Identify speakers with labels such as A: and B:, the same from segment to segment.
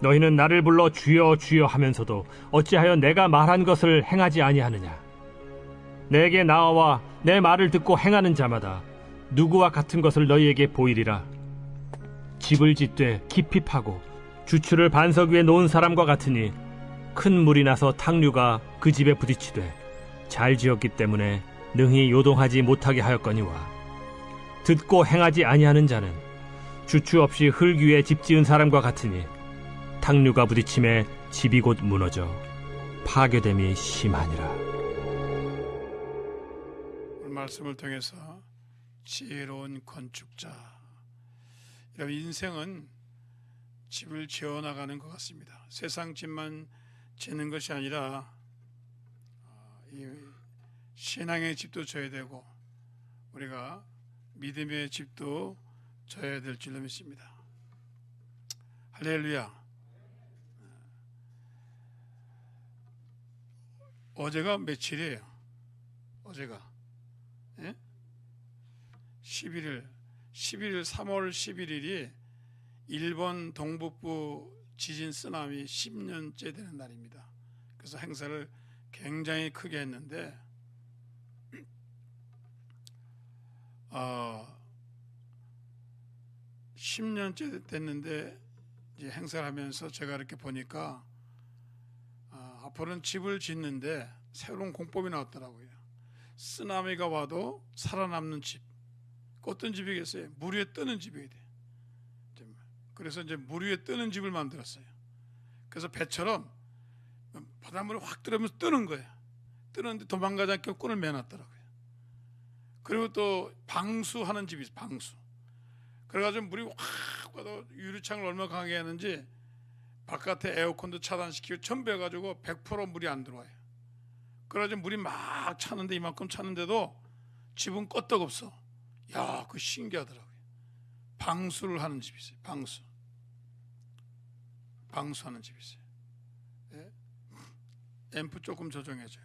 A: 너희는 나를 불러 주여 주여 하면서도 어찌하여 내가 말한 것을 행하지 아니하느냐? 내게 나와 내 말을 듣고 행하는 자마다 누구와 같은 것을 너희에게 보이리라. 집을 짓되 깊이 파고 주추를 반석 위에 놓은 사람과 같으니 큰 물이 나서 탕류가 그 집에 부딪히되 잘 지었기 때문에 능히 요동하지 못하게 하였거니와, 듣고 행하지 아니하는 자는 주추 없이 흙 위에 집 지은 사람과 같으니 탕류가 부딪힘에 집이 곧 무너져 파괴됨이 심하니라.
B: 오늘 말씀을 통해서 지혜로운 건축자, 이런 인생은 집을 지어나가는 것 같습니다. 세상 집만 짓는 것이 아니라 이 신앙의 집도 져야 되고 우리가 믿음의 집도 져야 될 줄로 믿습니다. 할렐루야. 어제가 며칠이에요? 어제가 11일 3월 11일이 일본 동북부 지진 쓰나미 10년째 되는 날입니다. 그래서 행사를 굉장히 크게 했는데 10년째 됐는데 이제 행사를 하면서 제가 이렇게 보니까 앞으로는 집을 짓는데 새로운 공법이 나왔더라고요. 쓰나미가 와도 살아남는 집. 어떤 집이겠어요? 물 위에 뜨는 집이어야 돼. 그래서 이제 물 위에 뜨는 집을 만들었어요. 그래서 배처럼 바닷물이 확 들어오면서 뜨는 거예요. 뜨는데 도망가지 않게 끈을 매놨더라고요. 그리고 또 방수하는 집이 있어요. 방수. 그래가지고 물이 확 와도 유리창을 얼마나 강하게 하는지 바깥에 에어컨도 차단시키고 전부 해가지고 100% 물이 안 들어와요. 그래가지고 물이 막 차는데 이만큼 차는데도 집은 끄떡없어. 야, 그거 신기하더라고요. 방수를 하는 집이 있어요. 방수하는 집이 있어요. 예? 앰프 조금 조정해줘요.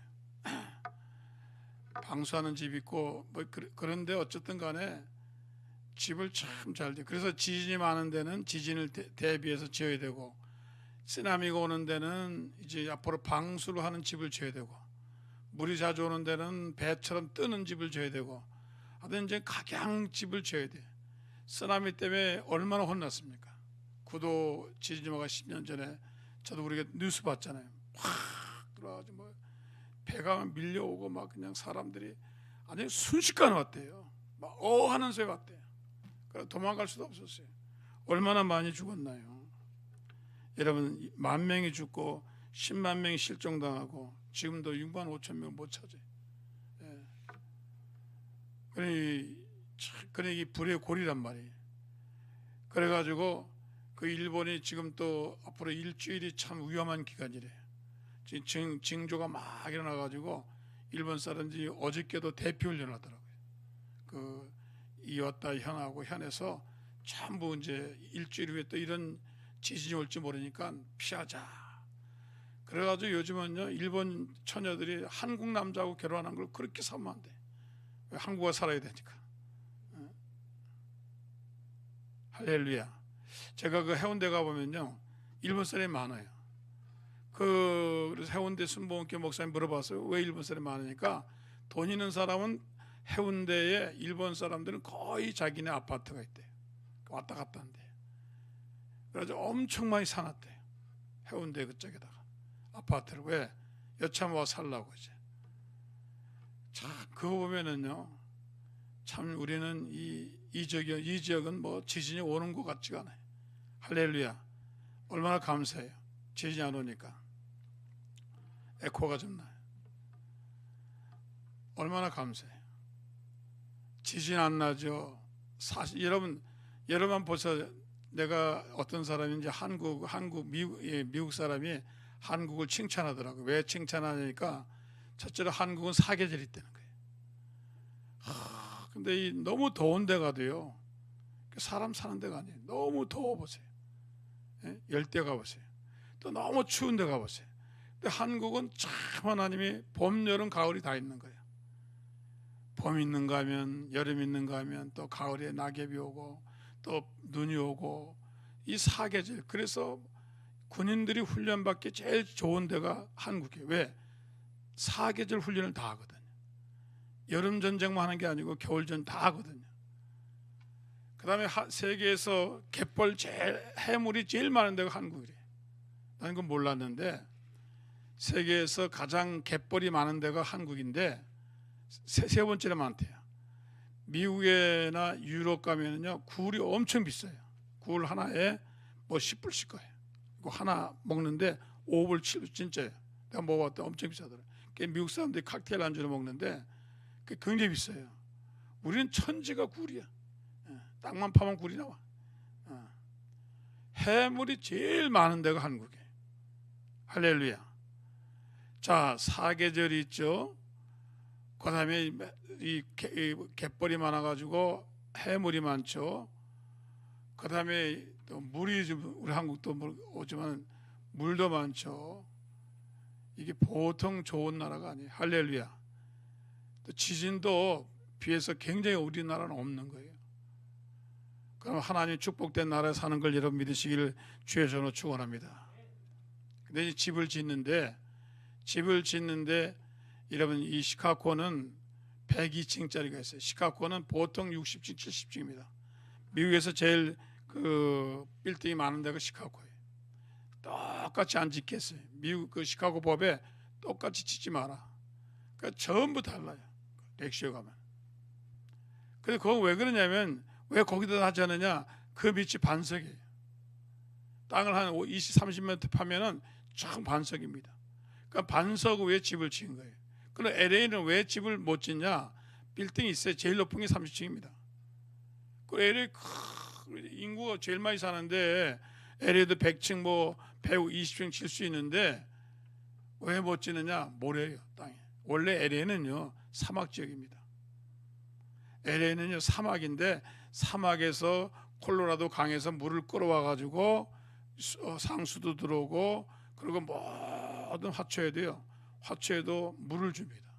B: 방수하는 집이 있고 뭐 그런데 어쨌든 간에 집을 참 잘 돼. 그래서 지진이 많은 데는 지진을 대비해서 지어야 되고, 쓰나미가 오는 데는 이제 앞으로 방수를 하는 집을 지어야 되고, 물이 자주 오는 데는 배처럼 뜨는 집을 지어야 되고, 하여튼 이제 각양집을 지어야 돼. 쓰나미 때문에 얼마나 혼났습니까? 구도 지진화가 10년 전에 저도 우리가 뉴스 봤잖아요. 확 들어가지고 뭐 배가 밀려오고 막 그냥 사람들이 아니 순식간에 왔대요. 막 하는 소리 왔대요. 그래서 도망갈 수도 없었어요. 얼마나 많이 죽었나요? 여러분, 10,000명이 죽고 10만 명이 실종당하고 지금도 6만 5천 명 못 찾아요. 예. 그러니 이 불의 골이란 말이에요. 그래가지고 그 일본이 지금 또 앞으로 일주일이 참 위험한 기간이래요. 지금 징조가 막 일어나가지고 일본 사람들이 어저께도 대피훈련을 하더라고요. 그 이왔다 현하고 현에서 전부 이제 일주일 후에 또 이런 지진이 올지 모르니까 피하자. 그래가지고 요즘은요 일본 처녀들이 한국 남자하고 결혼한 걸 그렇게 사모한대. 한국어 살아야 되니까. 할렐루야. 제가 그 해운대 가보면요 일본 사람이 많아요. 그래서 해운대 순복음교회 목사님 물어봤어요. 왜 일본 사람이 많으니까 돈 있는 사람은 해운대에 일본 사람들은 거의 자기네 아파트가 있대요. 왔다 갔다 한대요. 그래서 엄청 많이 사놨대요. 해운대 그쪽에다가 아파트를. 왜? 여참 와 살라고 이제. 자, 그거 보면은요 참 우리는 이 지역은 뭐 지진이 오는 것 같지가 않아요. 할렐루야. 얼마나 감사해요. 지진이 안 오니까. 에코가 좀 나요. 얼마나 감사해요. 지진 안 나죠. 사실 여러분 보세요. 내가 어떤 사람인지 미국 사람이 한국을 칭찬하더라고요. 왜 칭찬하냐니까 첫째로 한국은 사계절이 있다는 거예요. 근데 너무 더운 데가 돼요. 사람 사는 데가 아니에요. 너무 더워 보세요. 열대 가보세요. 또 너무 추운 데 가보세요. 근데 한국은 참 하나님이 봄, 여름, 가을이 다 있는 거예요. 봄 있는가 하면 여름 있는가 하면 또 가을에 낙엽이 오고 또 눈이 오고 이 사계절. 그래서 군인들이 훈련받기 제일 좋은 데가 한국이에요. 왜? 사계절 훈련을 다 하거든요. 여름 전쟁만 하는 게 아니고 겨울 전 다 하거든요. 그 다음에 세계에서 갯벌 해물이 제일 많은 데가 한국이래요. 나는 그건 몰랐는데 세계에서 가장 갯벌이 많은 데가 한국인데 세 번째로 많대요. 미국이나 유럽 가면은요 굴이 엄청 비싸요. 굴 하나에 뭐 10불씩 거예요. 이거 하나 먹는데 5불 7불 진짜예요. 내가 먹어봤더니 엄청 비싸더라고요. 미국 사람들이 칵테일 안주로 먹는데 그게 굉장히 비싸요. 우리는 천지가 굴이야. 땅만 파면 굴이 나와. 해물이 제일 많은 데가 한국이에요. 할렐루야. 자, 사계절이 있죠. 그 다음에 이 갯벌이 많아가지고 해물이 많죠. 그 다음에 또 물이 좀 우리 한국도 오지만 물도 많죠. 이게 보통 좋은 나라가 아니에요. 할렐루야. 또 지진도 비해서 굉장히 우리나라는 없는 거예요. 그럼 하나님 축복된 나라에 사는 걸 여러분 믿으시기를 주의 전으로 축원합니다. 근데 집을 짓는데 여러분 이 시카고는 102층짜리가 있어요. 시카고는 보통 60층, 70층입니다. 미국에서 제일 그 빌딩이 많은 데가 시카고예요. 똑같이 안 짓겠어요. 미국 그 시카고 법에 똑같이 짓지 마라. 그러니까 전부 달라요. 렉시오 가면. 근데 그건 왜 그러냐면 왜 거기다 하지 않느냐? 그 밑이 반석이에요. 땅을 한 20, 30m 파면은 쫙 반석입니다. 그러니까 반석 위에 집을 지은 거예요. 그럼 LA는 왜 집을 못 짓냐? 빌딩이 있어요. 제일 높은 게 30층입니다. 그 LA 인구가 제일 많이 사는데 LA도 100층 뭐 120층 질 수 있는데 왜 못 짓느냐? 모래예요, 땅에. 원래 LA는요 사막 지역입니다. LA는요 사막인데 사막에서 콜로라도 강에서 물을 끌어와 가지고 상수도 들어오고 그리고 모든 화초에도 물을 줍니다.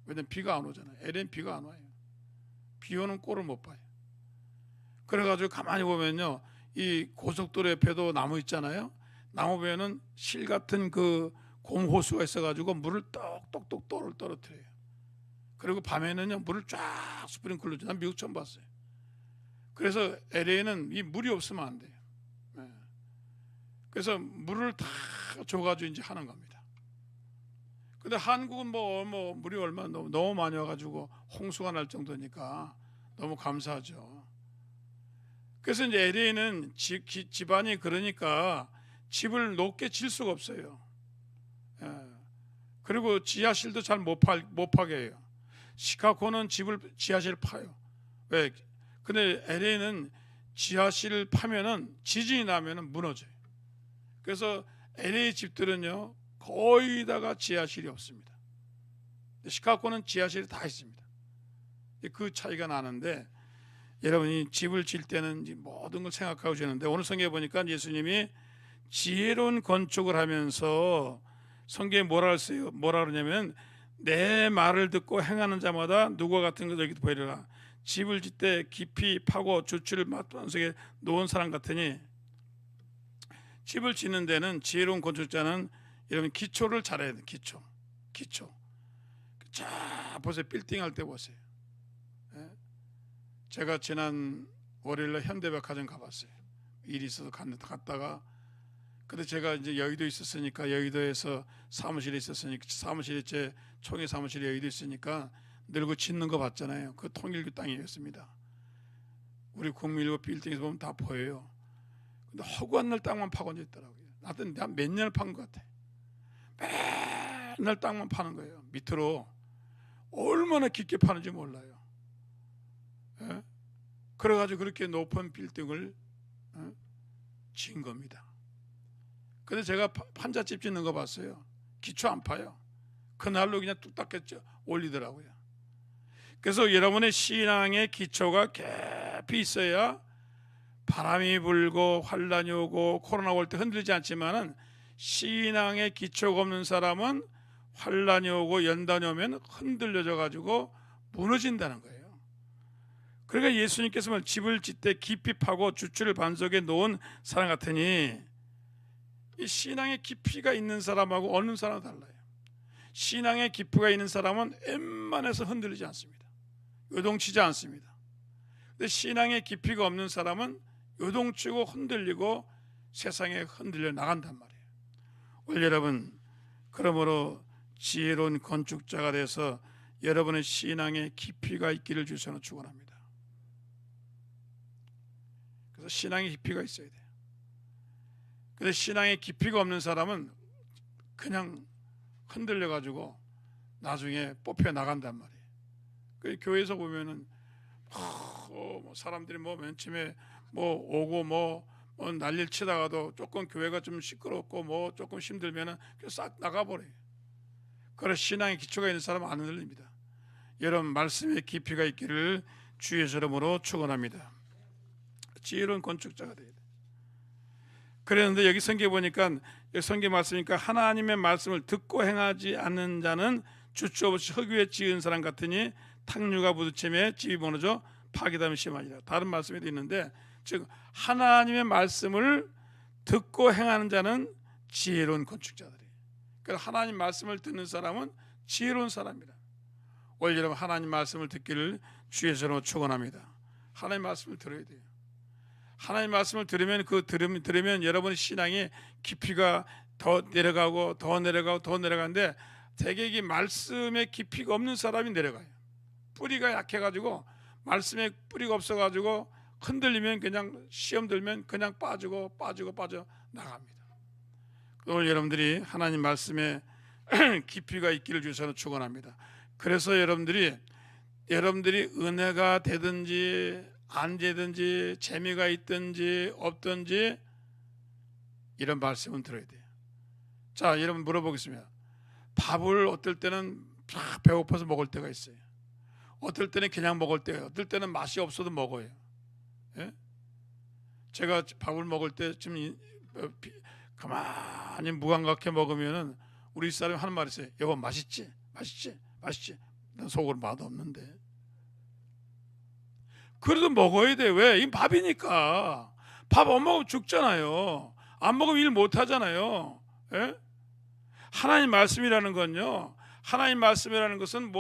B: 왜냐면 비가 안 오잖아요. LA는 비가 안 와요. 비 오는 꼴을 못 봐요. 그래가지고 가만히 보면요 이 고속도로 옆에도 나무 있잖아요. 나무 보면은 실 같은 그 곰호수가 있어가지고 물을 똑똑똑 떨어뜨려요. 그리고 밤에는요 물을 쫙 스프링클러 줘. 난 미국 처음 봤어요. 그래서 LA는 이 물이 없으면 안 돼요. 그래서 물을 다 줘가지고 이제 하는 겁니다. 근데 한국은 뭐 물이 얼마 너무 많이 와가지고 홍수가 날 정도니까 너무 감사하죠. 그래서 이제 LA는 집안이 그러니까 집을 높게 질 수가 없어요. 그리고 지하실도 잘 못 파게 해요. 시카고는 지하실 파요. 왜? 근데 LA는 지하실을 파면은 지진이 나면은 무너져요. 그래서 LA 집들은요 거의 다가 지하실이 없습니다. 시카고는 지하실이 다 있습니다. 그 차이가 나는데 여러분이 집을 질 때는 모든 걸 생각하고 지는데 오늘 성경에 보니까 예수님이 지혜로운 건축을 하면서 성경에 뭐라 그러냐면 내 말을 듣고 행하는 자마다 누구와 같은 것을 여기도 보이리라. 집을 짓때 깊이 파고 주추를 마땅하게 놓은 사람 같으니 집을 짓는 데는 지혜로운 건축자는 여러분 기초를 잘해야 돼요. 기초. 자 보세요. 빌딩 할 때 보세요. 제가 지난 월요일날 현대백화점 가봤어요. 일이 있어서 갔다가 근데 제가 이제 여의도에 있었으니까 여의도에서 사무실에 있었으니까 사무실에 제 총회 사무실에 여의도에 있으니까 늘고 짓는 거 봤잖아요. 그 통일교 땅이었습니다. 우리 국민일보 빌딩에서 보면 다 보여요. 근데 허구한 날 땅만 파고 있더라고요. 나한테 내가 몇 년을 판 것 같아. 맨날 땅만 파는 거예요. 밑으로 얼마나 깊게 파는지 몰라요. 예? 그래가지고 그렇게 높은 빌딩을 지은 겁니다. 근데 제가 판잣집 짓는 거 봤어요. 기초 안 파요. 그날로 그냥 뚝딱 올리더라고요. 그래서 여러분의 신앙의 기초가 깊이 있어야 바람이 불고 환란이 오고 코로나 올 때 흔들리지 않지만은 신앙의 기초가 없는 사람은 환란이 오고 연단이 오면 흔들려져 가지고 무너진다는 거예요. 그러니까 예수님께서 집을 짓되 깊이 파고 주추를 반석에 놓은 사람 같으니 이 신앙의 깊이가 있는 사람하고 없는 사람은 달라요. 신앙의 깊이가 있는 사람은 웬만해서 흔들리지 않습니다. 요동치지 않습니다. 근데 신앙의 깊이가 없는 사람은 요동치고 흔들리고 세상에 흔들려 나간단 말이에요. 오늘 여러분, 그러므로 지혜로운 건축자가 돼서 여러분의 신앙의 깊이가 있기를 주셔서 축원합니다. 그래서 신앙의 깊이가 있어야 돼요. 근데 신앙의 깊이가 없는 사람은 그냥 흔들려 가지고 나중에 뽑혀 나간단 말이에요. 그 교회에서 보면은 사람들이 맨 처음에 오고 난리를 치다가도 조금 교회가 좀 시끄럽고 조금 힘들면은 싹 나가버려요. 그래서 신앙의 기초가 있는 사람은 안 흔들립니다. 여러분, 말씀의 깊이가 있기를 주의 이름으로 축원합니다. 지혜로운 건축자가 되어야 돼요. 그랬는데 여기 성경에 보니까, 여기 성경 말씀이니까 하나님의 말씀을 듣고 행하지 않는 자는 주체 없이 흙 위에 지은 사람 같으니 탕류가 부딪힘에 집이 무너져 파괴됨이 심하니라. 다른 말씀에도 있는데, 즉 하나님의 말씀을 듣고 행하는 자는 지혜로운 건축자들이에요. 그래서 하나님 말씀을 듣는 사람은 지혜로운 사람이라. 오늘 여러분, 하나님 말씀을 듣기를 주의 이름으로 축원합니다. 하나님 말씀을 들어야 돼요. 하나님 말씀을 들으면 여러분의 신앙의 깊이가 더 내려가고 더 내려가고 더 내려가는데, 대개 이 말씀에 깊이가 없는 사람이 내려가요. 뿌리가 약해가지고, 말씀에 뿌리가 없어가지고 흔들리면 그냥 시험 들면 그냥 빠져 나갑니다. 오늘 여러분들이 하나님 말씀에 깊이가 있기를 주셔서 축원합니다. 그래서 여러분들이 은혜가 되든지 안 되든지 재미가 있든지 없든지 이런 말씀은 들어야 돼요. 자, 여러분 물어보겠습니다. 밥을 어떨 때는 배고파서 먹을 때가 있어요. 어떨 때는 그냥 먹을 때예요. 어떨 때는 맛이 없어도 먹어요. 예? 제가 밥을 먹을 때 좀 가만히 무감각해 먹으면은 우리 사람이 하는 말이 있어요. 여보, 맛있지? 난 속으로 맛없는데. 그래도 먹어야 돼. 왜? 이 밥이니까. 밥 안 먹으면 죽잖아요. 안 먹으면 일 못 하잖아요. 예? 하나님 말씀이라는 건요, 하나님 말씀이라는 것은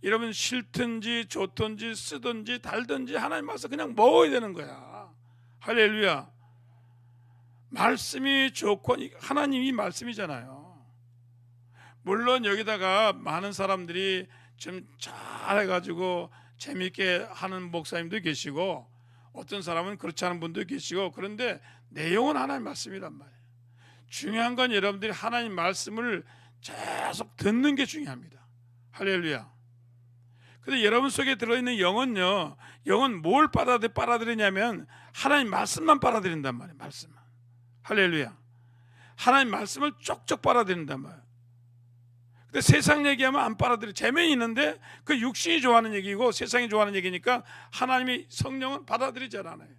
B: 여러분 싫든지 좋든지 쓰든지 달든지 하나님 말씀 그냥 먹어야 되는 거야. 할렐루야. 말씀이 좋고, 하나님이 말씀이잖아요. 물론 여기다가 많은 사람들이 좀 잘해가지고 재미있게 하는 목사님도 계시고, 어떤 사람은 그렇지 않은 분도 계시고, 그런데 내용은 하나님 말씀이란 말이에요. 중요한 건 여러분들이 하나님 말씀을 계속 듣는 게 중요합니다. 할렐루야. 근데 여러분 속에 들어있는 영은 뭘 빨아들이냐면 하나님 말씀만 빨아들인단 말이에요. 말씀만. 할렐루야. 하나님 말씀을 쪽쪽 빨아들인단 말이에요. 근데 세상 얘기하면 안 빨아들여. 재미는 있는데 그 육신이 좋아하는 얘기고 세상이 좋아하는 얘기니까 하나님이, 성령은 받아들이지 않아요.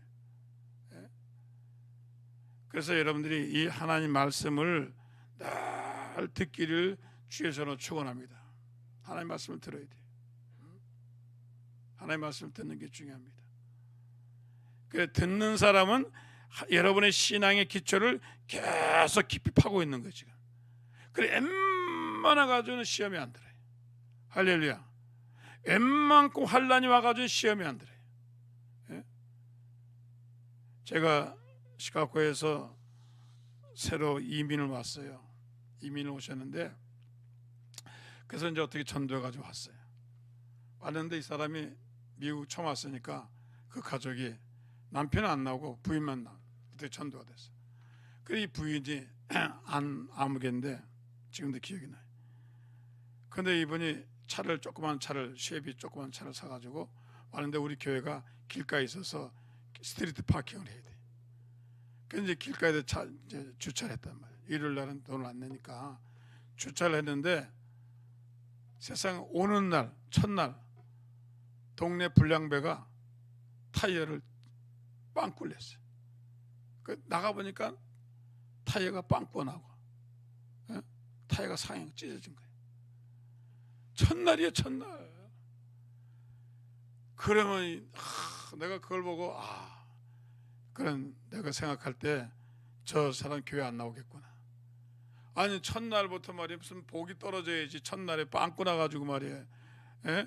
B: 그래서 여러분들이 이 하나님 말씀을 늘 듣기를 주의 이름으로 축원합니다. 하나님 말씀을 들어야 돼요. 하나님 말씀을 듣는 게 중요합니다. 그 듣는 사람은 여러분의 신앙의 기초를 계속 깊이 파고 있는 거죠. 그래, 웬만하 가지고는 시험이 안 들어요. 할렐루야. 웬만큼 환란이 와가지고 시험이 안 들어요. 예? 제가 시카고에서 새로 이민을 왔어요. 이민을 오셨는데, 그래서 이제 어떻게 전도해가지고 왔어요. 왔는데 이 사람이 미국 처음 왔으니까 그 가족이, 남편은 안 나오고 부인만 나오고, 그때 전도가 됐어요. 그래, 이 부인이 아무개인데 지금도 기억이 나요. 근데 이분이 조그만 차를 사가지고 왔는데, 우리 교회가 길가에 있어서 스트리트 파킹을 해야 돼. 그래서 이제 길가에 이제 주차를 했단 말이에요. 일요일 날은 돈을 안 내니까 주차를 했는데, 세상 오는 날, 첫날 동네 불량배가 타이어를 빵꾸 냈어요. 나가보니까 타이어가 빵꾸가 나고, 타이어가 상향 찢어진 거예요. 첫날이에요, 첫날. 그러면 내가 그걸 보고, 그런, 내가 생각할 때 저 사람 교회 안 나오겠구나. 아니 첫날부터 말이야 무슨 복이 떨어져야지 첫날에 빵꾸 나가지고 말이야. 예?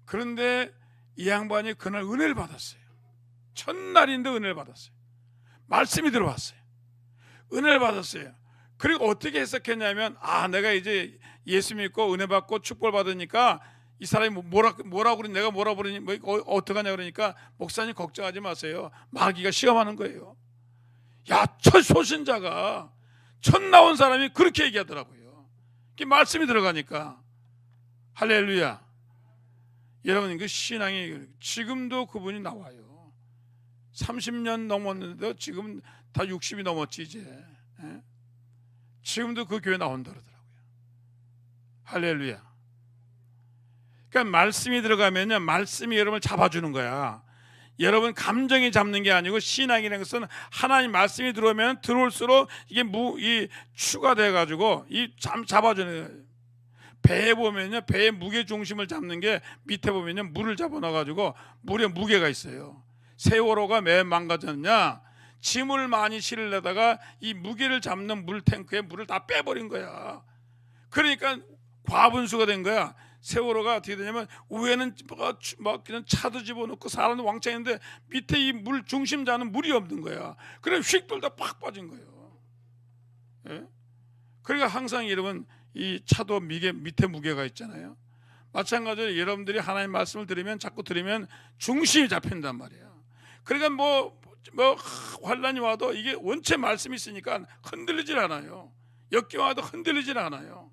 B: 그런데 이 양반이 그날 은혜를 받았어요. 첫날인데 은혜를 받았어요. 말씀이 들어왔어요. 은혜를 받았어요. 그리고 어떻게 해석했냐면 내가 이제 예수 믿고 은혜 받고 축복을 받으니까 이 사람이 뭐라고 그러니 내가 뭐라고 그러니 어떡하냐 그러니까 목사님 걱정하지 마세요. 마귀가 시험하는 거예요. 야, 첫 소신자가 첫 나온 사람이 그렇게 얘기하더라고요. 이게 말씀이 들어가니까 할렐루야. 여러분 그 신앙이 지금도 그분이 나와요. 30년 넘었는데도 지금 다 60이 넘었지 이제. 예? 지금도 그 교회 나온다 그러더라고요. 할렐루야. 그러니까 말씀이 들어가면요, 말씀이 여러분을 잡아주는 거야. 여러분 감정이 잡는 게 아니고 신앙이라는 것은 하나님 말씀이 들어오면 들어올수록 이게 추가돼 가지고 잡아주는 거예요. 배에 보면요, 배의 무게 중심을 잡는 게 밑에 보면요, 물을 잡아놔 가지고 물에 무게가 있어요. 세월호가 왜 망가졌냐? 짐을 많이 실으려다가 이 무게를 잡는 물 탱크에 물을 다 빼버린 거야. 그러니까 과분수가 된 거야. 세월호가 어떻게 되냐면 위에는 막 그냥 차도 집어넣고 사람도 왕창인데 밑에 이 물 중심자는 물이 없는 거야. 그래 휙 돌다 팍 빠진 거예요. 예? 그러니까 항상 여러분 이 차도 밑에 무게가 있잖아요. 마찬가지로 여러분들이 하나님 말씀을 들으면 자꾸 들으면 중심이 잡힌단 말이야. 그러니까 뭐 환란이 와도 이게 원체 말씀이 있으니까 흔들리질 않아요. 역경 와도 흔들리질 않아요.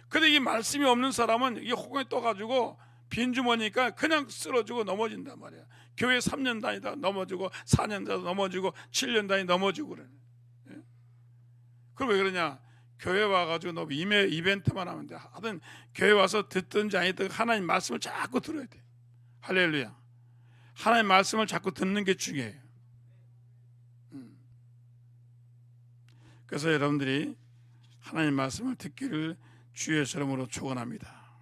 B: 근데 이 말씀이 없는 사람은 이게 호강이 떠가지고 빈주머니니까 그냥 쓰러지고 넘어진단 말이야. 교회 3년 다니다 넘어지고 4년 다니다 넘어지고 7년 다니다 넘어지고 그래. 예? 그럼 왜 그러냐? 교회 와가지고 너무 이벤트만 하면 돼. 하여튼 교회 와서 듣든지 아니든 하나님 말씀을 자꾸 들어야 돼. 할렐루야. 하나님 말씀을 자꾸 듣는 게 중요해요. 그래서 여러분들이 하나님 말씀을 듣기를 주의 이름으로 축원합니다.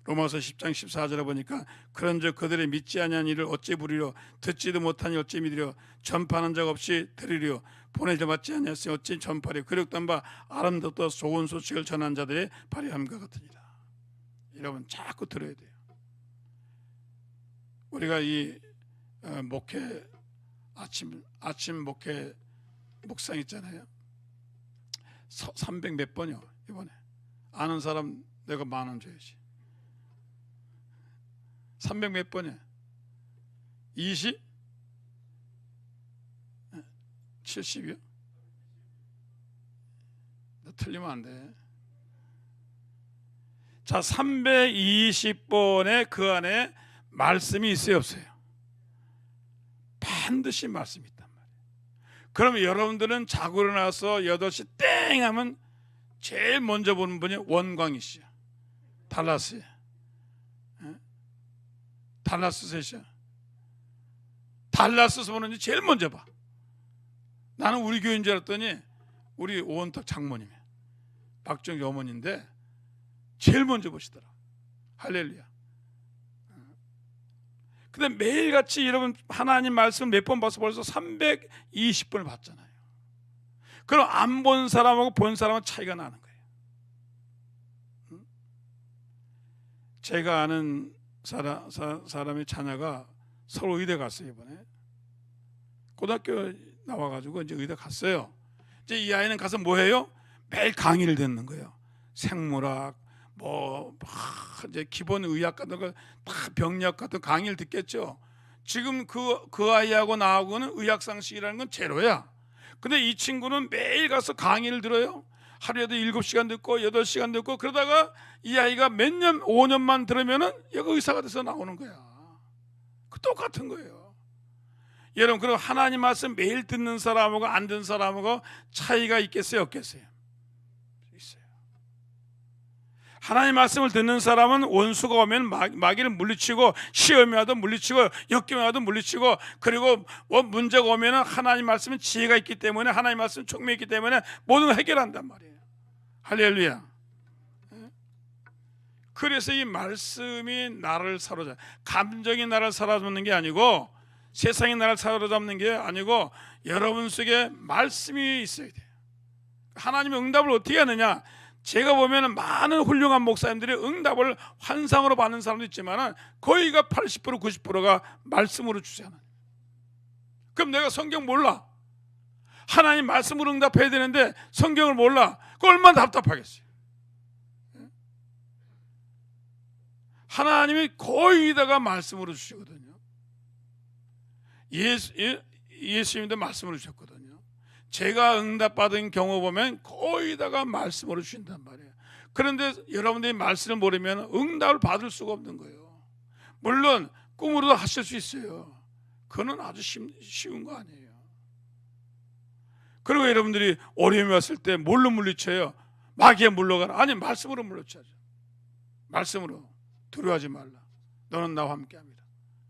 B: 로마서 10장 14절에 보니까 그런즉 그들의 믿지 아니한 일을 어찌 부리려 듣지도 못하니 어찌 믿으려 전파하는 자 없이 들으려 보내지 받지 아니하였으니 어찌 전파하려 그릇된 바 아름답고 좋은 소식을 전한 자들의 발휘함과 같으니라. 여러분 자꾸 들어야 돼요. 우리가 이 목회 아침 목회 묵상 있잖아요. 300 몇 번이요 이번에. 아는 사람 내가 10,000원 줘야지. 300 몇 번이야. 20? 70이요? 너 틀리면 안 돼. 자, 320번에 그 안에 말씀이 있어요 없어요? 반드시 말씀이 있단 말이에요. 그러면 여러분들은 자고 일어나서 8시 땡 하면 제일 먼저 보는 분이 원광이시야. 달라스야. 달라스 셋이야. 달라스에서 보는지 제일 먼저 봐. 나는 우리 교회인 줄 알았더니 우리 오원탁 장모님이야. 박정희 어머니인데 제일 먼저 보시더라. 할렐루야. 근데 매일같이 여러분 하나님 말씀 몇 번 봐서 벌써 320번을 봤잖아요. 그럼 안 본 사람하고 본 사람은 차이가 나는 거예요. 제가 아는 사람의 자녀가 서울 의대 갔어요. 이번에 고등학교 나와가지고 이제 의대 갔어요. 이제 이 아이는 가서 뭐 해요? 매일 강의를 듣는 거예요. 생물학, 이제 기본 의학 같은 거, 다 병력 같은 강의를 듣겠죠. 지금 그 아이하고 나하고는 의학 상식이라는 건 제로야. 근데 이 친구는 매일 가서 강의를 들어요. 하루에도 7시간 듣고 8시간 듣고 그러다가 이 아이가 몇 년, 5년만 들으면은 여기 의사가 돼서 나오는 거야. 그 똑같은 거예요. 여러분, 그럼 하나님 말씀 매일 듣는 사람하고 안 듣는 사람하고 차이가 있겠어요, 없겠어요? 있어요. 하나님 말씀을 듣는 사람은 원수가 오면 마귀를 물리치고 시험이 와도 물리치고 역경이 와도 물리치고 그리고 문제가 오면 하나님 말씀은 지혜가 있기 때문에 하나님 말씀은 총명이 있기 때문에 모든 걸 해결한단 말이에요. 할렐루야. 그래서 이 말씀이 나를 사로잡아 감정이 나를 사로잡는 게 아니고 세상이 나를 사로잡는 게 아니고 여러분 속에 말씀이 있어야 돼요. 하나님의 응답을 어떻게 하느냐? 제가 보면 많은 훌륭한 목사님들이 응답을 환상으로 받는 사람도 있지만 거의가 80% 90%가 말씀으로 주잖아요. 그럼 내가 성경 몰라? 하나님 말씀으로 응답해야 되는데 성경을 몰라? 그 얼마나 답답하겠어요. 하나님이 거의 다가 말씀으로 주시거든요. 예수님도 말씀으로 주셨거든요. 제가 응답받은 경우 보면 거의 다가 말씀으로 주신단 말이에요. 그런데 여러분들이 말씀을 모르면 응답을 받을 수가 없는 거예요. 물론 꿈으로도 하실 수 있어요. 그거는 아주 쉬운 거 아니에요. 그리고 여러분들이 어려움이 왔을 때 뭘로 물리쳐요? 마귀에 물러가라. 아니, 말씀으로 물리쳐야죠. 말씀으로. 두려워하지 말라. 너는 나와 함께합니다.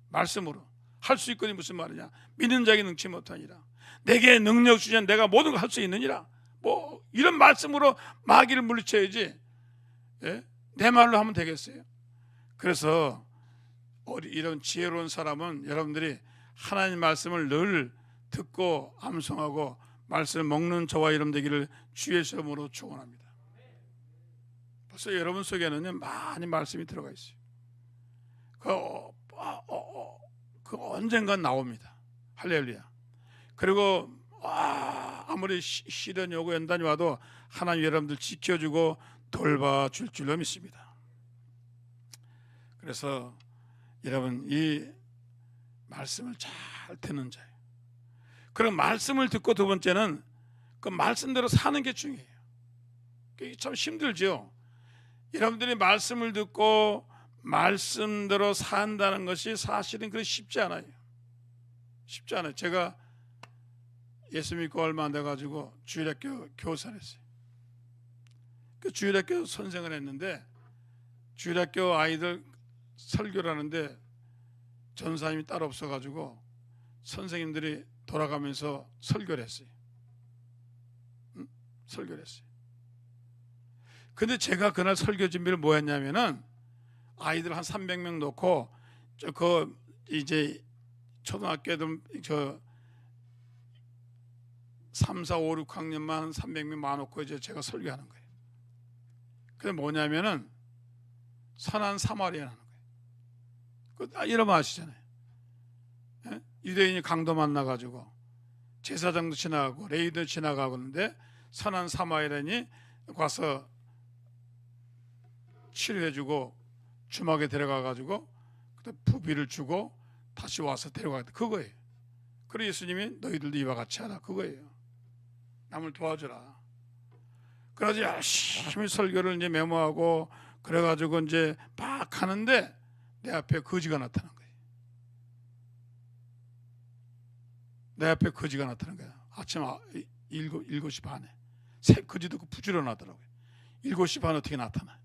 B: 말씀으로. 할 수 있거니 무슨 말이냐? 믿는 자에게 능치 못하니라. 내게 능력 주시면 내가 모든 걸 할 수 있느니라. 뭐 이런 말씀으로 마귀를 물리쳐야지. 예? 내 말로 하면 되겠어요? 그래서 이런 지혜로운 사람은 여러분들이 하나님 말씀을 늘 듣고 암송하고 말씀을 먹는 저와 여러분 되기를 주의 이름으로 축원합니다. 벌써 여러분 속에는요 많이 말씀이 들어가 있어요. 그 언젠간 나옵니다. 할렐루야. 그리고 아무리 시련이 오고 연단이 와도 하나님 여러분들 지켜주고 돌봐줄 줄로 믿습니다. 그래서 여러분 이 말씀을 잘 듣는 자예요. 그럼 말씀을 듣고 두 번째는 그 말씀대로 사는 게 중요해요. 그게 참 힘들죠. 여러분들이 말씀을 듣고 말씀대로 산다는 것이 사실은 그렇게 쉽지 않아요. 쉽지 않아요. 제가 예수 믿고 얼마 안 돼가지고 주일학교 교사를 했어요. 그 주일학교 선생을 했는데 주일학교 아이들 설교를 하는데 전사님이 따로 없어가지고 선생님들이 돌아가면서 설교를 했어요. 설교를 했어요. 근데 제가 그날 설교 준비를 뭐 했냐면은 아이들 한 300명 놓고 이제 초등학교 애들 3, 4, 5, 6학년만 300명 많아놓고 이제 제가 설교하는 거예요. 그게 뭐냐면은 선한 사마리아라는 거예요. 이러면 아시잖아요. 예? 유대인이 강도 만나가지고 제사장도 지나가고 레위도 지나가고 그러는데 선한 사마리아인이 가서 치료해주고 주막에 데려가가지고 부비를 주고 다시 와서 데려가다 그거예요. 그래서 예수님이 너희들도 이와 같이 하라 그거예요. 남을 도와주라. 그래서 열심히 설교를 이제 메모하고 그래가지고 이제 막 하는데 내 앞에 거지가 나타난 거예요. 내 앞에 거지가 나타난 거야. 아침 7시 반에 새 거지 듣고 부지런하더라고요. 7시 반에 어떻게 나타나?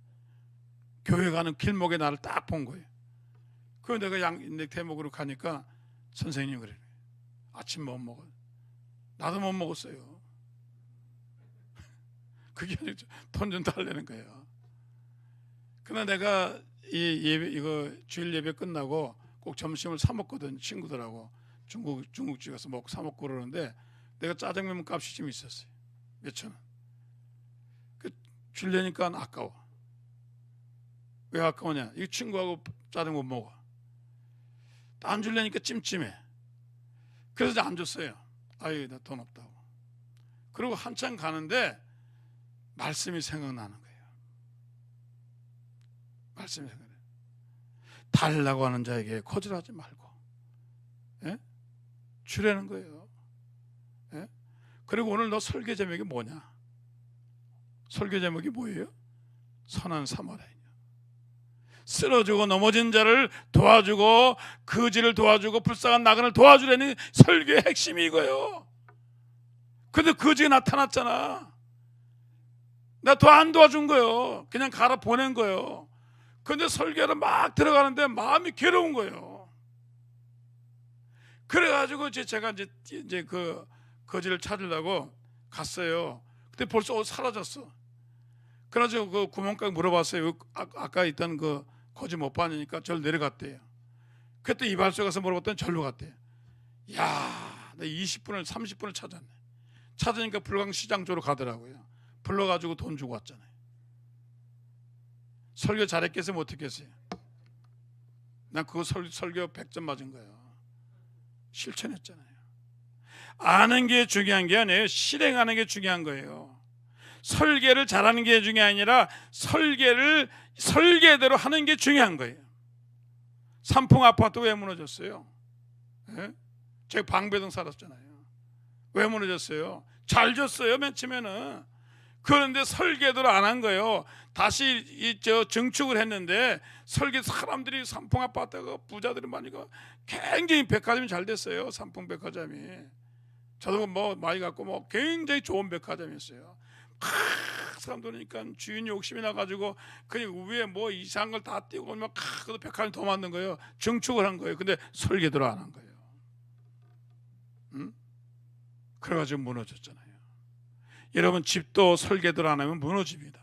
B: 교회 가는 길목에 나를 딱 본 거예요. 그 내가 대목으로 가니까 선생님 그래요. 아침 못 먹어. 나도 못 먹었어요. 그게 돈 좀 달라는 거예요. 그러나 내가 이거 주일 예배 끝나고 꼭 점심을 사 먹거든. 친구들하고 중국집 가서 사 먹고 그러는데 내가 짜장면 값이 좀 있었어요. 몇천 원. 그 주려니까 아까워. 왜 아까우냐? 이 친구하고 짜장 못 먹어. 안 주려니까 찜찜해. 그래서 안 줬어요. 아유, 나 돈 없다고. 그리고 한참 가는데 말씀이 생각나는 거예요. 말씀이 생각나요. 달라고 하는 자에게 거절하지 말고, 예? 주라는 거예요. 예? 그리고 오늘 너 설교 제목이 뭐냐? 설교 제목이 뭐예요? 선한 사마리아인. 쓰러지고 넘어진 자를 도와주고 거지를 도와주고 불쌍한 나그네를 도와주려는 설교의 핵심이 이거예요. 근데 거지가 나타났잖아. 나 더 안 도와준 거예요. 그냥 가라 보낸 거예요. 근데 설교를 막 들어가는데 마음이 괴로운 거예요. 그래가지고 제가 이제 그 거지를 찾으려고 갔어요. 근데 벌써 사라졌어. 그래서 그 구멍가게 물어봤어요. 아까 있던 그 거지 못 봤으니까 저를 내려갔대요. 그때 이발소 가서 물어봤더니 절로 갔대요. 야, 나 20분을 30분을 찾았네. 찾으니까 불광시장 쪽으로 가더라고요. 불러가지고 돈 주고 왔잖아요. 설교 잘했겠어요, 못했겠어요? 난 그거 설교 100점 맞은 거예요. 실천했잖아요. 아는 게 중요한 게 아니에요. 실행하는 게 중요한 거예요. 설계를 잘하는 게 중요한 게 아니라 설계를 설계대로 하는 게 중요한 거예요. 삼풍 아파트 왜 무너졌어요? 예? 제가 방배동 살았잖아요. 왜 무너졌어요? 잘 졌어요, 맨 처음에는. 그런데 설계대로 안 한 거예요. 다시 증축을 했는데 설계 사람들이 삼풍 아파트가 부자들이 많이 가 굉장히 백화점이 잘 됐어요. 삼풍 백화점이. 저도 뭐 많이 갖고 뭐 굉장히 좋은 백화점이었어요. 사람들 오니까 주인이 욕심이 나가지고 그냥 위에 뭐 이상한 걸 다 띄우고 막 그 백화점 더 만든 거예요. 증축을 한 거예요. 근데 설계대로 안 한 거예요. 응? 그래가지고 무너졌잖아요. 여러분, 집도 설계대로 안 하면 무너집니다.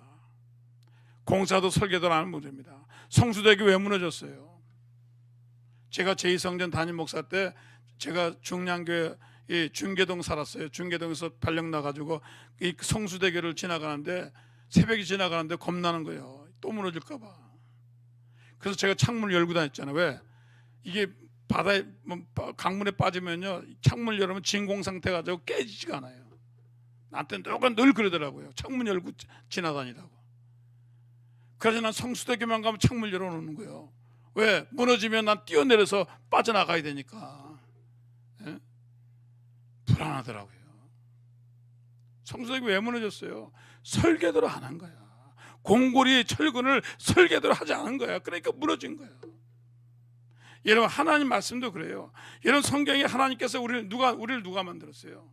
B: 공사도 설계대로 안 하면 무너집니다. 성수대교 왜 무너졌어요? 제가 제2성전 담임 목사 때 제가 중량교회 중계동 살았어요. 중계동에서 발령 나가지고 이 성수대교를 지나가는데 새벽이 지나가는데 겁나는 거예요. 또 무너질까 봐. 그래서 제가 창문을 열고 다녔잖아요. 왜? 이게 바다에 강물에 빠지면요, 창문을 열으면 진공 상태 가지고 깨지지가 않아요. 나한테 누가 늘 그러더라고요. 창문 열고 지나다니라고. 그래서 난 성수대교만 가면 창문을 열어놓는 거예요. 왜? 무너지면 난 뛰어내려서 빠져나가야 되니까. 예? 불안하더라고요. 성수대교 왜 무너졌어요? 설계대로 안 한 거야. 공고리 철근을 설계대로 하지 않은 거야. 그러니까 무너진 거야. 여러분, 하나님 말씀도 그래요. 여러분, 성경에 하나님께서 우리를 누가 만들었어요?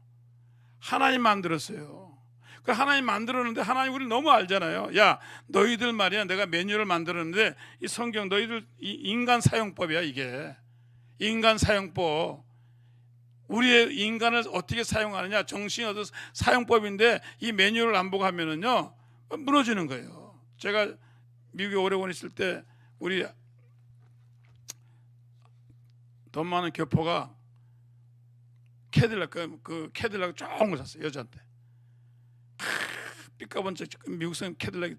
B: 하나님 만들었어요. 그 하나님 만들었는데 하나님 우리를 너무 알잖아요. 야, 너희들 말이야, 내가 매뉴얼을 만들었는데 이 성경 너희들 이 인간 사용법이야. 이게 인간 사용법. 우리의 인간을 어떻게 사용하느냐, 정신이 얻은 사용법인데 이 매뉴얼을 안 보고 하면은요 무너지는 거예요. 제가 미국에 오래곤 있을 때 우리 돈 많은 교포가 캐딜락 그 캐딜락 좋은 걸 샀어요. 여자한테. 삐까번쩍 미국산 캐딜락이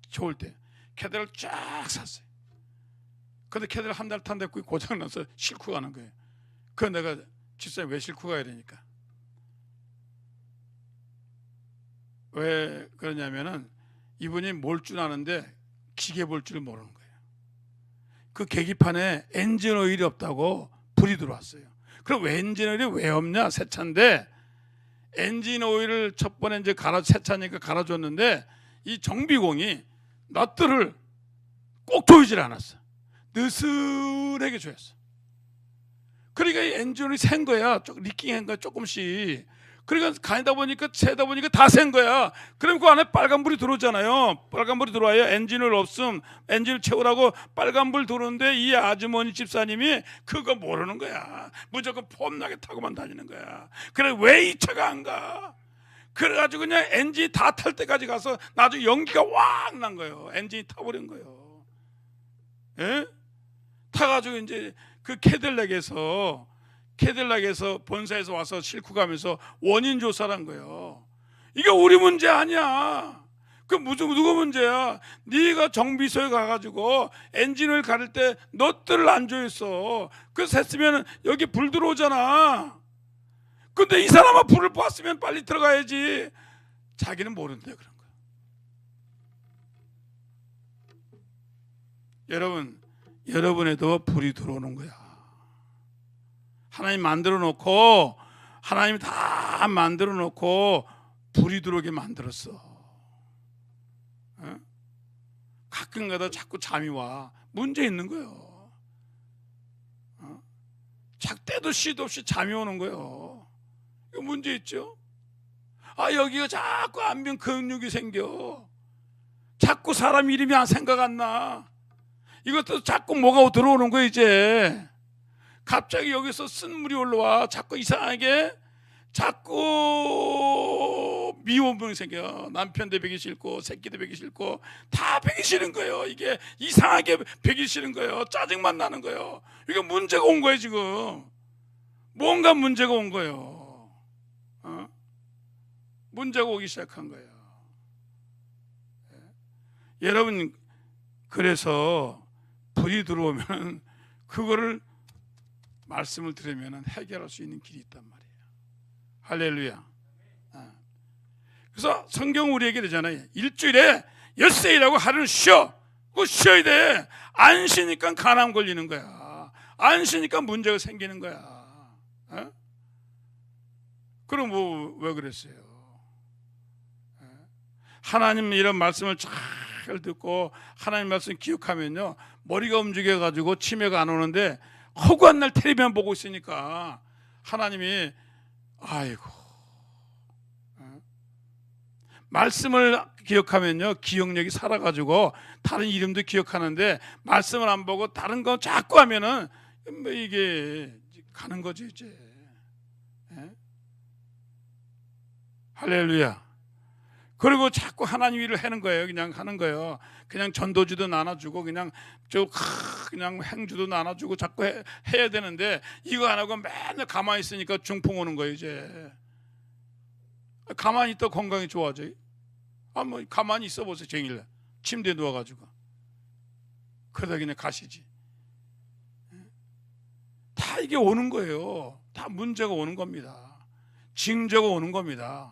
B: 좋을 때 캐딜락 쫙 샀어요. 근데 캐딜락 한 달 탄데 그게 고장나서 싣고 가는 거예요. 그거 내가 집사님 왜 싣고 가야 되니까. 왜 그러냐면은 이분이 몰 줄 아는데 기계 볼 줄 모르는 거예요. 그 계기판에 엔진 오일이 없다고 불이 들어왔어요. 그럼 왜 엔진 오일이 왜 없냐? 새 차인데 엔진 오일을 첫 번에 이제 새 차니까 갈아줬는데 이 정비공이 너트를 꼭 조이질 않았어. 느슨하게 조였어. 그러니까 이 엔진 오일이 센 거야. 리킹한 거야, 조금씩. 그러니까 가다 보니까 새다 보니까 다 센 거야. 그럼 그 안에 빨간불이 들어오잖아요. 빨간불이 들어와야 엔진을 없음, 엔진을 채우라고 빨간불 들어오는데 이 아주머니 집사님이 그거 모르는 거야. 무조건 폼나게 타고만 다니는 거야. 그래, 왜 이 차가 안 가? 그래가지고 그냥 엔진이 다 탈 때까지 가서 나중에 연기가 확 난 거예요. 엔진이 타버린 거예요. 예? 타가지고 이제 그 캐딜락에서 본사에서 와서 싣고 가면서 원인 조사를 한 거예요. 이게 우리 문제 아니야. 그 누구 문제야? 네가 정비소에 가가지고 엔진을 가릴 때 너트를 안 조였어. 그래서 했으면 여기 불 들어오잖아. 근데 이 사람은 불을 봤으면 빨리 들어가야지. 자기는 모른대 그런 거야. 여러분에도 불이 들어오는 거야. 하나님 만들어 놓고, 하나님이 다 만들어 놓고 불이 들어오게 만들었어. 어? 가끔가다 자꾸 잠이 와. 문제 있는 거예요. 어? 때도 시도 없이 잠이 오는 거예요. 이거 문제 있죠? 여기가 자꾸 안면 근육이 생겨. 자꾸 사람 이름이 생각 안 나. 이것도 자꾸 뭐가 들어오는 거예요. 이제 갑자기 여기서 쓴물이 올라와. 자꾸 이상하게 자꾸 미워병이 생겨. 남편도 배기 싫고 새끼도 배기 싫고 다 배기 싫은 거예요. 이게 이상하게 배기 싫은 거예요. 짜증만 나는 거예요. 이게 문제가 온 거예요. 지금 뭔가 문제가 온 거예요. 문제가 오기 시작한 거예요. 여러분, 그래서 불이 들어오면 그거를 말씀을 들으면 해결할 수 있는 길이 있단 말이에요. 할렐루야. 그래서 성경 우리에게 되잖아요. 일주일에 엿새이라고 하루는 쉬어. 그거 쉬어야 돼. 안 쉬니까 간암 걸리는 거야. 안 쉬니까 문제가 생기는 거야. 그럼 뭐 왜 그랬어요? 하나님 이런 말씀을 잘 듣고 하나님 말씀 기억하면요, 머리가 움직여가지고 치매가 안 오는데 허구한 날 텔레비전 보고 있으니까 하나님이 아이고, 말씀을 기억하면요 기억력이 살아가지고 다른 이름도 기억하는데 말씀을 안 보고 다른 거 자꾸 하면은 뭐 이게 가는 거지 이제. 할렐루야. 그리고 자꾸 하나님 일을 하는 거예요. 그냥 하는 거예요. 그냥 전도지도 나눠주고 그냥 그냥 행주도 나눠주고 자꾸 해야 되는데 이거 안 하고 맨날 가만히 있으니까 중풍 오는 거예요 이제. 가만히 있다 건강이 좋아져요? 뭐 가만히 있어 보세요. 쟁일날 침대에 누워가지고 그러다 그냥 가시지. 다 이게 오는 거예요. 다 문제가 오는 겁니다. 징조가 오는 겁니다.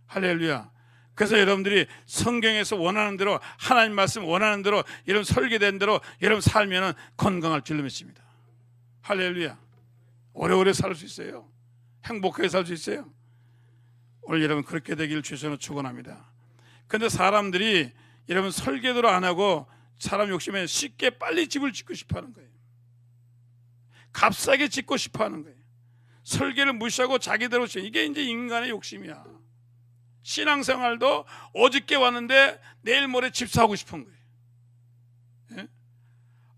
B: 할렐루야. 그래서 여러분들이 성경에서 원하는 대로 하나님 말씀 원하는 대로 이런 설계된 대로 여러분 살면은 건강할 줄로 믿습니다. 할렐루야. 오래오래 살 수 있어요. 행복하게 살 수 있어요. 오늘 여러분 그렇게 되기를 주셔서 축원합니다. 그런데 사람들이 여러분 설계대로 안 하고 사람 욕심에 쉽게 빨리 집을 짓고 싶어하는 거예요. 값싸게 짓고 싶어하는 거예요. 설계를 무시하고 자기대로 이게 이제 인간의 욕심이야. 신앙생활도 어저께 왔는데 내일 모레 집 사고 싶은 거예요. 예?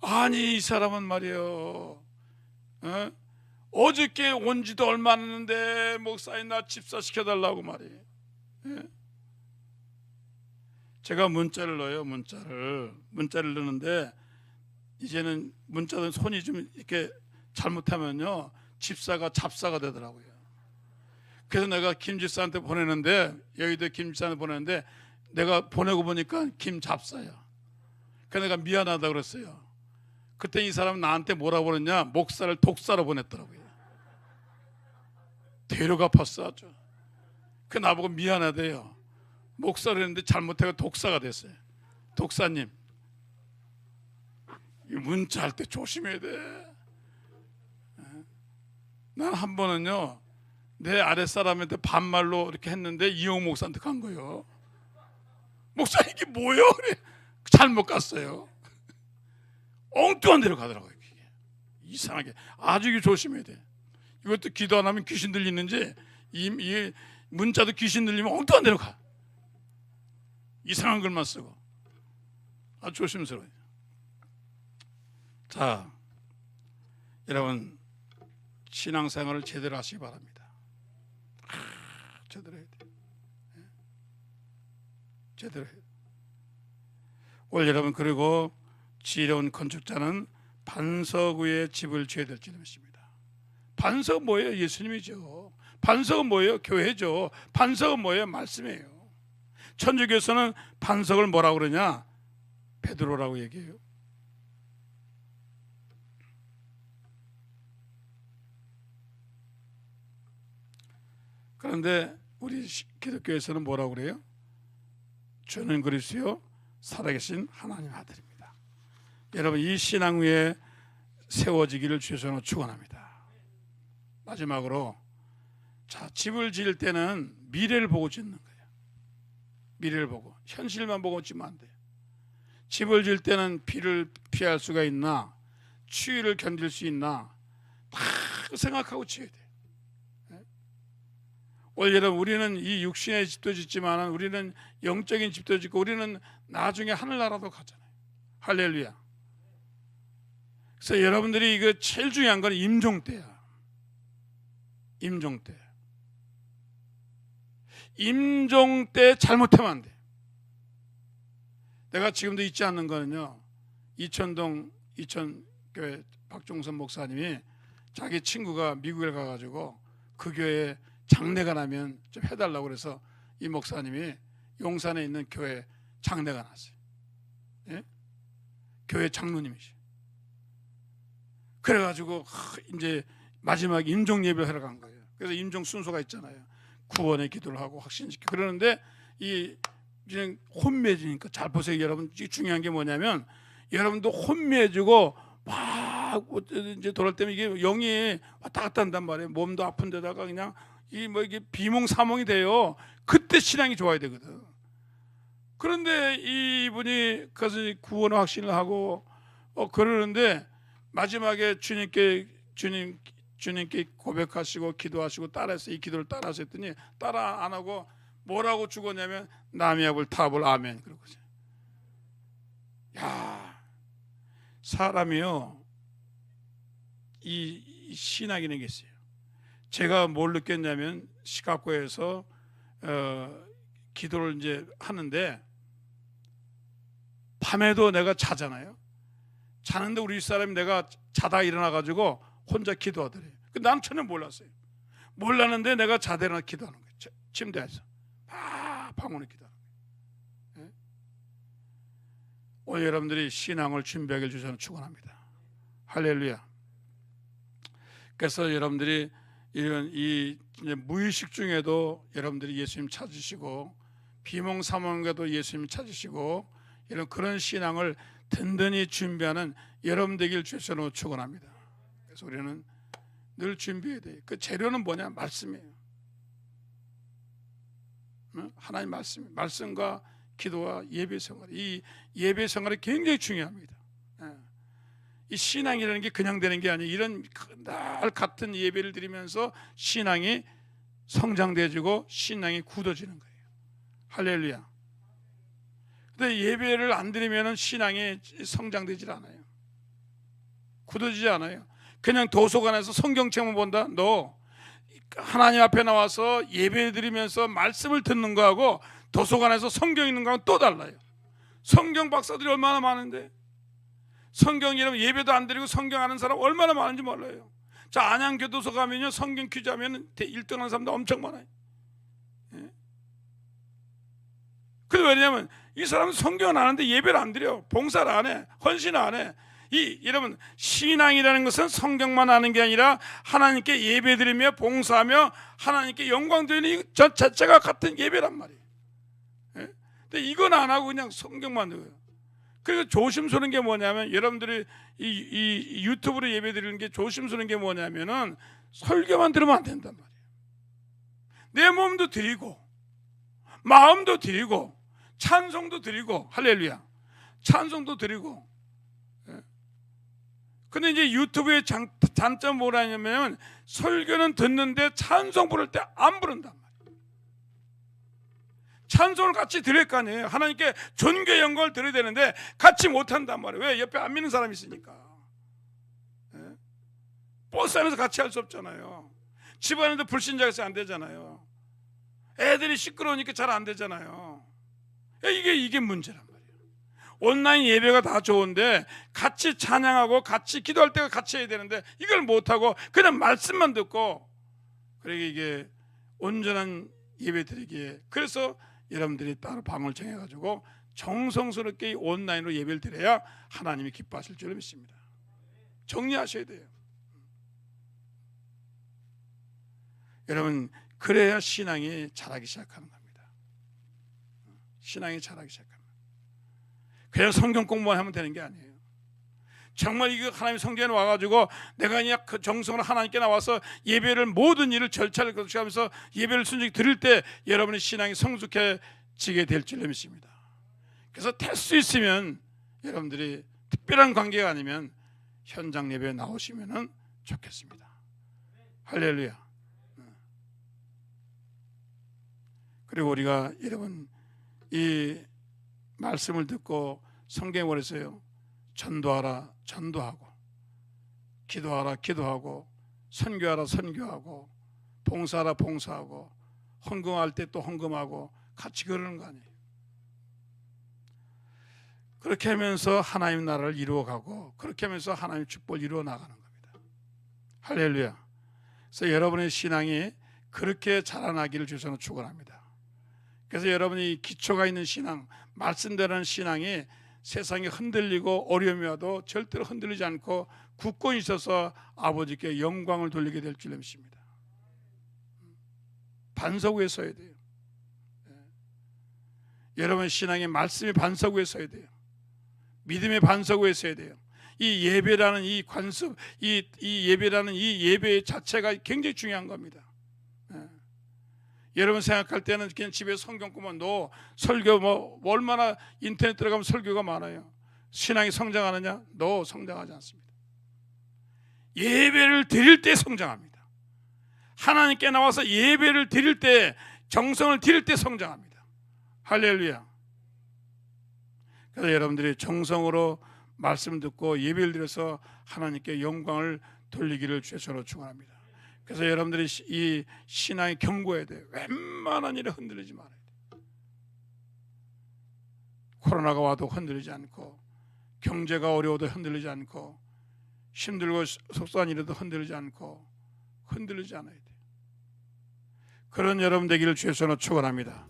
B: 아니 이 사람은 말이에요. 어저께 온 지도 얼마 안 했는데 목사님 나 집사 시켜달라고 말이에요. 예? 제가 문자를 넣어요. 문자를 넣는데 이제는 문자는 손이 좀 이렇게 잘못하면요 집사가 잡사가 되더라고요. 그래서 내가 김 집사한테 보내는데 여의도 김 집사한테 보내는데 내가 보내고 보니까 김 잡사야. 그래서 내가 미안하다 그랬어요. 그때 이 사람은 나한테 뭐라고 그랬냐, 목사를 독사로 보냈더라고요. 대려 갚았어 아주. 그 나보고 미안하대요. 목사를 했는데 잘못해서 독사가 됐어요. 독사님, 이 문자할 때 조심해야 돼. 난 한 번은요 내 아랫사람한테 반말로 이렇게 했는데 이용 목사한테 간 거예요. 목사 이게 뭐예요? 그래. 잘못 갔어요. 엉뚱한 데로 가더라고요. 이상하게 아주 조심해야 돼. 이것도 기도 안 하면 귀신 들리는지 이 문자도 귀신 들리면 엉뚱한 데로 가. 이상한 글만 쓰고 아주 조심스러워요. 자, 여러분 신앙생활을 제대로 하시기 바랍니다. 제대로 해야 돼. 제대로 해야 돼. 오늘 여러분 그리고 지혜로운 건축자는 반석 위에 집을 지어야 될지 믿습니다. 반석은 뭐예요? 예수님이죠. 반석은 뭐예요? 교회죠. 반석은 뭐예요? 말씀이에요. 천주교에서는 반석을 뭐라고 그러냐? 베드로라고 얘기해요. 그런데 우리 기독교에서는 뭐라고 그래요? 주는 그리스도요 살아계신 하나님 아들입니다. 여러분 이 신앙 위에 세워지기를 주셔서 축원합니다. 마지막으로 자, 집을 지을 때는 미래를 보고 짓는 거예요. 미래를 보고 현실만 보고 짓면 안 돼요. 집을 지을 때는 비를 피할 수가 있나, 추위를 견딜 수 있나 다 생각하고 지어야 돼요. 오늘 여러분 우리는 이 육신의 집도 짓지만 우리는 영적인 집도 짓고 우리는 나중에 하늘나라도 가잖아요. 할렐루야. 그래서 여러분들이 이거 제일 중요한 건 임종 때야. 임종 때. 임종 때 잘못하면 안 돼. 내가 지금도 잊지 않는 거는요, 이천동 이천교회 박종선 목사님이 자기 친구가 미국에 가가지고 그 교회에 장례가 나면 좀 해달라고 그래서 이 목사님이 용산에 있는 교회 장례가 났어요. 예? 교회 장로님이시. 그래가지고 이제 마지막 임종 예배를 하러 간 거예요. 그래서 임종 순서가 있잖아요. 구원의 기도를 하고 확신시키고 그러는데 이 그냥 혼미해지니까 잘 보세요, 여러분. 중요한 게 뭐냐면 여러분도 혼미해지고 막 이제 돌아올 때면 이게 영이 왔다 갔다 한단 말이에요. 몸도 아픈데다가 그냥 이게 비몽사몽이 돼요. 그때 신앙이 좋아야 되거든. 그런데 이분이 가서 구원의 확신을 하고 그러는데 마지막에 주님께 고백하시고 기도하시고 따라해서 이 기도를 따라서 했더니 따라 안 하고 뭐라고 죽었냐면 남이압을 탑을 아멘 그러고요. 야, 사람이요 이 신학이라는 게 있어요. 제가 뭘 느꼈냐면 시카고에서 기도를 이제 하는데 밤에도 내가 자잖아요. 자는데 우리 사람이 내가 자다 일어나가지고 혼자 기도하더래요. 나는 전혀 몰랐어요. 몰랐는데 내가 자다 일어나 기도하는 거예요. 침대에서 방언을 기도하는 거예요. 네? 오늘 여러분들이 신앙을 준비하길 주셔서 축원합니다. 할렐루야. 그래서 여러분들이 이런 이 무의식 중에도 여러분들이 예수님 찾으시고 비몽사몽에도 예수님 찾으시고 이런 그런 신앙을 든든히 준비하는 여러분 되길 주셔서 축원합니다. 그래서 우리는 늘 준비해야 돼요. 그 재료는 뭐냐? 말씀이에요. 하나님 말씀과 기도와 예배 생활. 이 예배 생활이 굉장히 중요합니다. 이 신앙이라는 게 그냥 되는 게 아니에요. 이런 날 같은 예배를 드리면서 신앙이 성장되어지고 신앙이 굳어지는 거예요. 할렐루야. 근데 예배를 안 드리면 신앙이 성장되질 않아요. 굳어지지 않아요. 그냥 도서관에서 성경책만 본다? 너 하나님 앞에 나와서 예배 드리면서 말씀을 듣는 거하고 도서관에서 성경 읽는 거하고 또 달라요. 성경 박사들이 얼마나 많은데, 성경 이름 예배도 안 드리고 성경 아는 사람 얼마나 많은지 몰라요. 자, 안양교도소 가면요 성경 퀴즈 하면 1등 하는 사람도 엄청 많아요. 예? 근데 왜냐면 이 사람은 성경은 아는데 예배를 안 드려, 봉사를 안 해, 헌신을 안 해. 여러분, 신앙이라는 것은 성경만 아는 게 아니라 하나님께 예배드리며 봉사하며 하나님께 영광 드리는 저 자체가 같은 예배란 말이에요. 예? 근데 이건 안 하고 그냥 성경만 들어요. 그래서 조심스러운 게 뭐냐면 여러분들이 이 유튜브로 예배드리는 게 조심스러운 게 뭐냐면은 설교만 들으면 안 된단 말이에요. 내 몸도 드리고 마음도 드리고 찬송도 드리고, 할렐루야, 찬송도 드리고. 근데 이제 유튜브의 단점 뭐라냐면 설교는 듣는데 찬송 부를 때 안 부른단 말이에요. 찬송을 같이 드릴 거 아니에요. 하나님께 존귀 영광을 드려야 되는데 같이 못한단 말이에요. 왜? 옆에 안 믿는 사람이 있으니까. 버스 안에서 같이 할 수 없잖아요. 집안에도 불신자가 있어서 안 되잖아요. 애들이 시끄러우니까 잘 안 되잖아요. 이게 문제란 말이에요. 온라인 예배가 다 좋은데 같이 찬양하고 같이 기도할 때가 같이 해야 되는데 이걸 못하고 그냥 말씀만 듣고, 그러니까 이게 온전한 예배 드리기에, 그래서 여러분들이 따로 방을 정해가지고 정성스럽게 온라인으로 예배를 드려야 하나님이 기뻐하실 줄 믿습니다. 정리하셔야 돼요. 여러분, 그래야 신앙이 자라기 시작하는 겁니다. 신앙이 자라기 시작합니다. 그냥 성경 공부만 하면 되는 게 아니에요. 정말 이거 하나님 성전에 와가지고 내가 그냥 그 정성으로 하나님께 나와서 예배를 모든 일을 절차를 거치면서 예배를 순종히 드릴 때 여러분의 신앙이 성숙해지게 될 줄 믿습니다. 그래서 될 수 있으면 여러분들이 특별한 관계가 아니면 현장 예배에 나오시면 좋겠습니다. 할렐루야. 그리고 우리가 여러분 이 말씀을 듣고 성경에 보내서요, 전도하라 전도하고, 기도하라 기도하고, 선교하라 선교하고, 봉사하라 봉사하고, 헌금할 때 또 헌금하고 같이 그러는 거 아니에요. 그렇게 하면서 하나님 나라를 이루어가고 그렇게 하면서 하나님 축복을 이루어 나가는 겁니다. 할렐루야. 그래서 여러분의 신앙이 그렇게 자라나기를 주셔서 축원합니다. 그래서 여러분이 기초가 있는 신앙, 말씀대로는 신앙이 세상에 흔들리고 어려움이 와도 절대로 흔들리지 않고 굳건히 있어서 아버지께 영광을 돌리게 될 줄 믿습니다. 반석 위에 서야 돼요. 여러분의 신앙의 말씀이 반석 위에 서야 돼요. 믿음의 반석 위에 서야 돼요. 이 예배라는 이 관습, 이 예배라는 이 예배 자체가 굉장히 중요한 겁니다. 여러분 생각할 때는 그냥 집에 성경 보면 너 설교 얼마나 인터넷 들어가면 설교가 많아요. 신앙이 성장하느냐? 너 성장하지 않습니다. 예배를 드릴 때 성장합니다. 하나님께 나와서 예배를 드릴 때, 정성을 드릴 때 성장합니다. 할렐루야. 그래서 여러분들이 정성으로 말씀 듣고 예배를 드려서 하나님께 영광을 돌리기를 주셔서 축원합니다. 그래서 여러분들이 이 신앙이 견고해야 돼요. 웬만한 일에 흔들리지 말아야 돼요. 코로나가 와도 흔들리지 않고, 경제가 어려워도 흔들리지 않고, 힘들고 속상한 일에도 흔들리지 않고, 흔들리지 않아야 돼요. 그런 여러분 되기를 주여서 축원합니다.